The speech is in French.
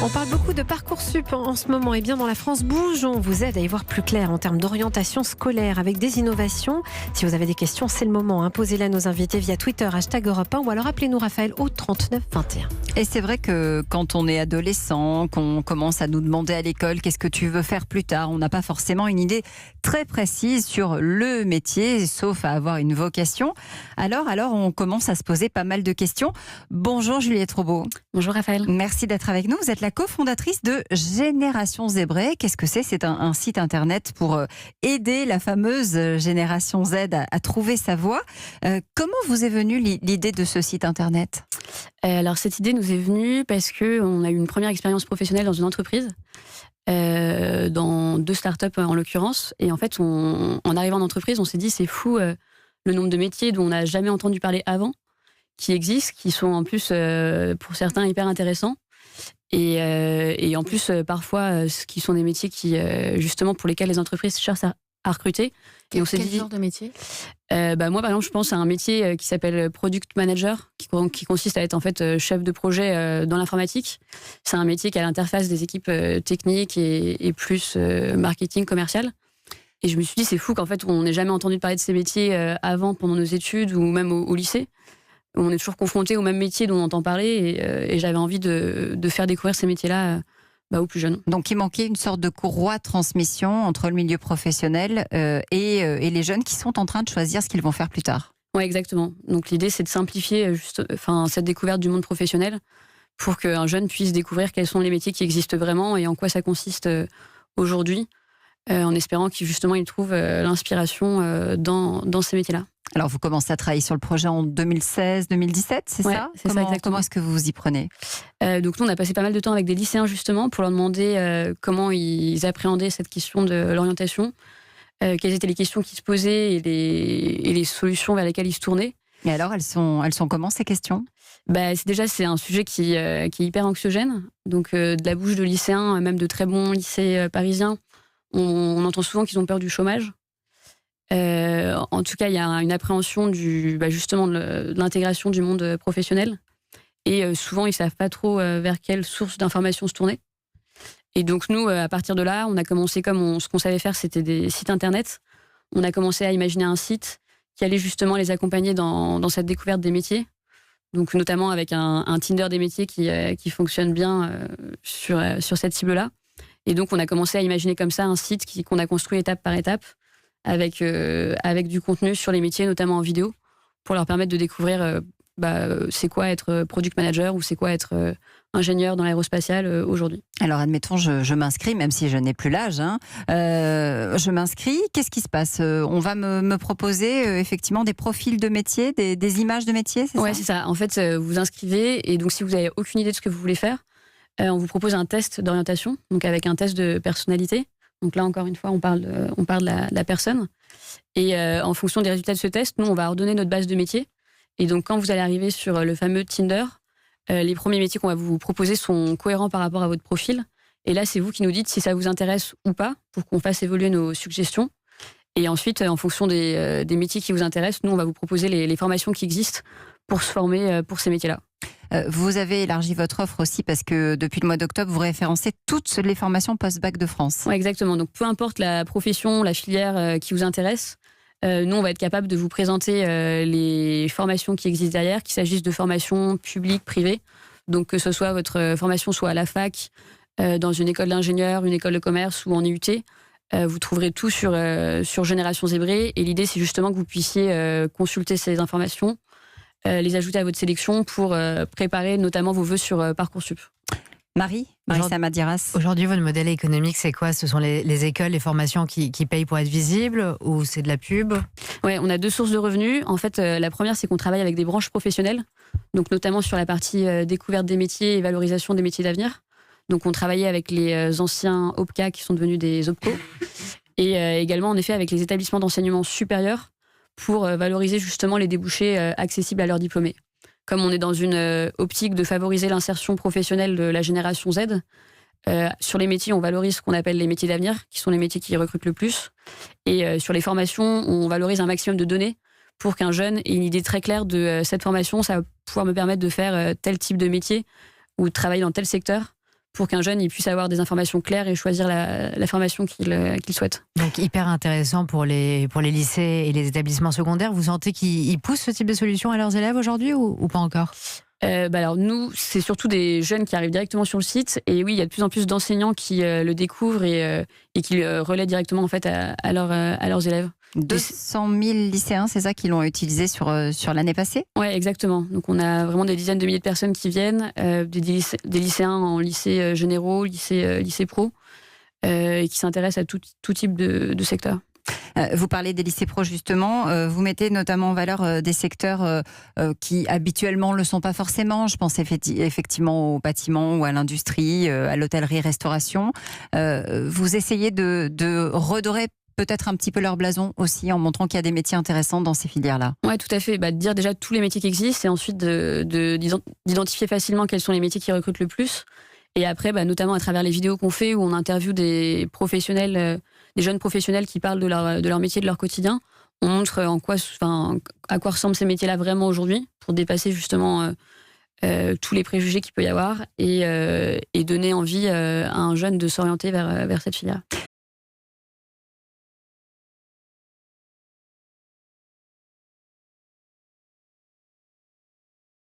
On parle beaucoup de Parcoursup en ce moment. Et bien dans la France Bouge, on vous aide à y voir plus clair en termes d'orientation scolaire avec des innovations. Si vous avez des questions, c'est le moment. Posez-les à nos invités via Twitter, #Europe 1 ou alors appelez-nous Raphaël au 39 21. Et c'est vrai que quand on est adolescent, qu'on commence à nous demander à l'école qu'est-ce que tu veux faire plus tard, on n'a pas forcément une idée très précise sur le métier, sauf à avoir une vocation. Alors on commence à se poser pas mal de questions. Bonjour Juliette Robot. Bonjour Raphaël. Merci d'être avec nous. Vous êtes la cofondatrice de Génération Zébrée. Qu'est-ce que c'est ? C'est un site internet pour aider la fameuse Génération Z à trouver sa voie. Comment vous est venue l'idée de ce site internet ? Alors cette idée nous est venue parce qu'on a eu une première expérience professionnelle dans une entreprise, dans 2 startups en l'occurrence. Et en fait, en arrivant en entreprise, on s'est dit c'est fou le nombre de métiers dont on n'a jamais entendu parler avant, qui existent, qui sont en plus pour certains hyper intéressants. Et en plus, parfois, ce qui sont des métiers qui, justement, pour lesquels les entreprises cherchent à recruter. Et on s'est dit, genre de métier ? Moi, par exemple, je pense à un métier qui s'appelle Product Manager, qui consiste à être en fait chef de projet dans l'informatique. C'est un métier qui a l'interface des équipes techniques et plus marketing commercial. Et je me suis dit, c'est fou qu'en fait, on n'ait jamais entendu parler de ces métiers avant, pendant nos études ou même au lycée. On est toujours confronté au même métier dont on entend parler et j'avais envie de faire découvrir ces métiers-là aux plus jeunes. Donc il manquait une sorte de courroie de transmission entre le milieu professionnel et les jeunes qui sont en train de choisir ce qu'ils vont faire plus tard. Oui, exactement. Donc l'idée, c'est de simplifier cette découverte du monde professionnel pour qu'un jeune puisse découvrir quels sont les métiers qui existent vraiment et en quoi ça consiste aujourd'hui, en espérant qu'il trouve l'inspiration dans ces métiers-là. Alors, vous commencez à travailler sur le projet en 2016-2017, c'est ça ? C'est ça, exactement. Comment est-ce que vous vous y prenez ? Donc, nous, on a passé pas mal de temps avec des lycéens, justement, pour leur demander comment ils appréhendaient cette question de l'orientation, quelles étaient les questions qui se posaient et les solutions vers lesquelles ils se tournaient. Et alors, elles sont comment, ces questions ? C'est un sujet qui est hyper anxiogène. Donc, de la bouche de lycéens, même de très bons lycées parisiens, on entend souvent qu'ils ont peur du chômage. En tout cas, il y a une appréhension de l'intégration du monde professionnel. Et souvent, ils ne savent pas trop vers quelle source d'information se tourner. Et donc, nous, à partir de là, on a commencé ce qu'on savait faire, c'était des sites internet. On a commencé à imaginer un site qui allait justement les accompagner dans cette découverte des métiers. Donc, notamment avec un Tinder des métiers qui fonctionne bien sur cette cible-là. Et donc, on a commencé à imaginer comme ça un site qu'on a construit étape par étape, avec du contenu sur les métiers, notamment en vidéo, pour leur permettre de découvrir c'est quoi être product manager ou c'est quoi être ingénieur dans l'aérospatial aujourd'hui. Alors admettons, je m'inscris, même si je n'ai plus l'âge. Je m'inscris, qu'est-ce qui se passe ? On va me proposer effectivement des profils de métiers, des images de métiers, c'est ça ? Ouais, c'est ça. En fait, vous vous inscrivez et donc si vous n'avez aucune idée de ce que vous voulez faire, on vous propose un test d'orientation, donc avec un test de personnalité. Donc là, encore une fois, on parle de la personne. Et en fonction des résultats de ce test, nous, on va ordonner notre base de métiers. Et donc, quand vous allez arriver sur le fameux Tinder, les premiers métiers qu'on va vous proposer sont cohérents par rapport à votre profil. Et là, c'est vous qui nous dites si ça vous intéresse ou pas, pour qu'on fasse évoluer nos suggestions. Et ensuite, en fonction des métiers qui vous intéressent, nous, on va vous proposer les formations qui existent pour se former pour ces métiers-là. Vous avez élargi votre offre aussi parce que depuis le mois d'octobre, vous référencez toutes les formations post-bac de France. Oui, exactement. Donc, peu importe la profession, la filière qui vous intéresse, nous, on va être capable de vous présenter les formations qui existent derrière, qu'il s'agisse de formations publiques, privées. Donc, que ce soit votre formation soit à la fac, dans une école d'ingénieur, une école de commerce ou en IUT, vous trouverez tout sur Génération Zébrée. Et l'idée, c'est justement que vous puissiez consulter ces informations, les ajouter à votre sélection pour préparer notamment vos vœux sur Parcoursup. Marissa Madiras. Aujourd'hui, votre modèle économique, c'est quoi ? Ce sont les écoles, les formations qui payent pour être visibles ou c'est de la pub ? Oui, on a 2 sources de revenus. En fait, la première, c'est qu'on travaille avec des branches professionnelles, donc notamment sur la partie découverte des métiers et valorisation des métiers d'avenir. Donc, on travaillait avec les anciens OPCA qui sont devenus des OPCO et également, en effet, avec les établissements d'enseignement supérieur pour valoriser justement les débouchés accessibles à leurs diplômés. Comme on est dans une optique de favoriser l'insertion professionnelle de la génération Z, sur les métiers, on valorise ce qu'on appelle les métiers d'avenir, qui sont les métiers qui recrutent le plus. Et sur les formations, on valorise un maximum de données pour qu'un jeune ait une idée très claire de cette formation. Ça va pouvoir me permettre de faire tel type de métier ou de travailler dans tel secteur pour qu'un jeune il puisse avoir des informations claires et choisir la formation qu'il souhaite. Donc hyper intéressant pour les lycées et les établissements secondaires. Vous sentez qu'ils poussent ce type de solution à leurs élèves aujourd'hui ou pas encore ? Alors nous, c'est surtout des jeunes qui arrivent directement sur le site. Et oui, il y a de plus en plus d'enseignants qui le découvrent et qui le relaient directement en fait, à leurs élèves. 200 000 lycéens, c'est ça, qui l'ont utilisé sur l'année passée ? Oui, exactement. Donc on a vraiment des dizaines de milliers de personnes qui viennent, des lycéens en lycée généraux, lycée pro, et qui s'intéressent à tout type de secteur. Vous parlez des lycées pro justement, vous mettez notamment en valeur des secteurs qui habituellement ne le sont pas forcément. Je pense effectivement au bâtiment ou à l'industrie, à l'hôtellerie-restauration. Vous essayez de redorer peut-être un petit peu leur blason aussi en montrant qu'il y a des métiers intéressants dans ces filières-là. Oui, tout à fait. De dire déjà tous les métiers qui existent et ensuite d'identifier facilement quels sont les métiers qui recrutent le plus. Et après, notamment à travers les vidéos qu'on fait où on interviewe des professionnels, des jeunes professionnels qui parlent de leur métier, de leur quotidien, on montre à quoi ressemblent ces métiers-là vraiment aujourd'hui pour dépasser justement tous les préjugés qu'il peut y avoir et donner envie à un jeune de s'orienter vers cette filière.